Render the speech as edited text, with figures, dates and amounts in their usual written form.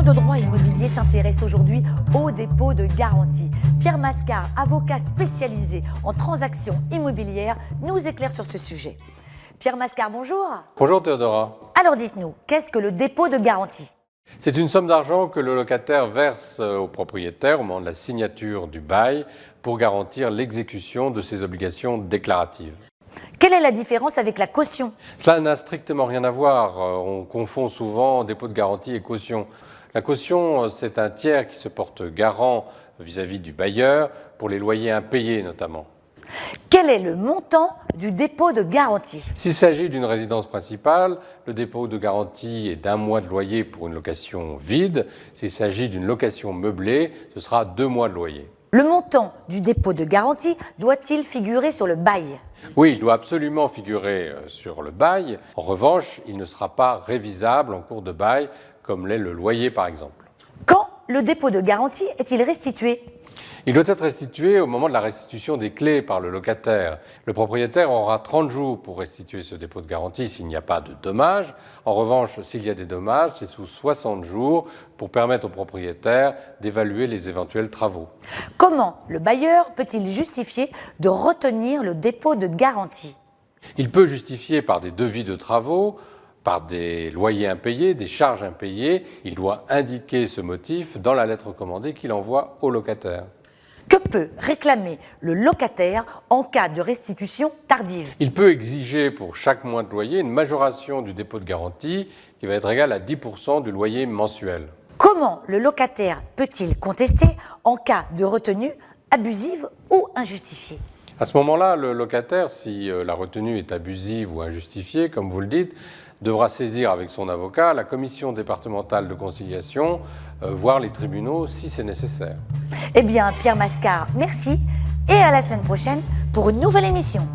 de droit immobilier s'intéresse aujourd'hui au dépôt de garantie. Pierre Mascar, avocat spécialisé en transactions immobilières, nous éclaire sur ce sujet. Pierre Mascar, bonjour. Bonjour Théodora. Alors dites-nous, qu'est-ce que le dépôt de garantie? C'est une somme d'argent que le locataire verse au propriétaire au moment de la signature du bail pour garantir l'exécution de ses obligations déclaratives. Quelle est la différence avec la caution? Cela n'a strictement rien à voir. On confond souvent dépôt de garantie et caution. La caution, c'est un tiers qui se porte garant vis-à-vis du bailleur pour les loyers impayés notamment. Quel est le montant du dépôt de garantie? S'il s'agit d'une résidence principale, le dépôt de garantie est d'1 mois de loyer pour une location vide. S'il s'agit d'une location meublée, ce sera 2 mois de loyer. Le montant du dépôt de garantie doit-il figurer sur le bail? Oui, il doit absolument figurer sur le bail. En revanche, il ne sera pas révisable en cours de bail, comme l'est le loyer par exemple. Quand le dépôt de garantie est-il restitué? Il doit être restitué au moment de la restitution des clés par le locataire. Le propriétaire aura 30 jours pour restituer ce dépôt de garantie s'il n'y a pas de dommages. En revanche, s'il y a des dommages, c'est sous 60 jours pour permettre au propriétaire d'évaluer les éventuels travaux. Comment le bailleur peut-il justifier de retenir le dépôt de garantie? Il peut justifier par des devis de travaux, par des loyers impayés, des charges impayées. Il doit indiquer ce motif dans la lettre recommandée qu'il envoie au locataire. Que peut réclamer le locataire en cas de restitution tardive? Il peut exiger pour chaque mois de loyer une majoration du dépôt de garantie qui va être égale à 10% du loyer mensuel. Comment le locataire peut-il contester en cas de retenue abusive ou injustifiée? À ce moment-là, le locataire, si la retenue est abusive ou injustifiée, comme vous le dites, devra saisir avec son avocat la commission départementale de conciliation, voire les tribunaux si c'est nécessaire. Eh bien, Pierre Mascar, merci et à la semaine prochaine pour une nouvelle émission.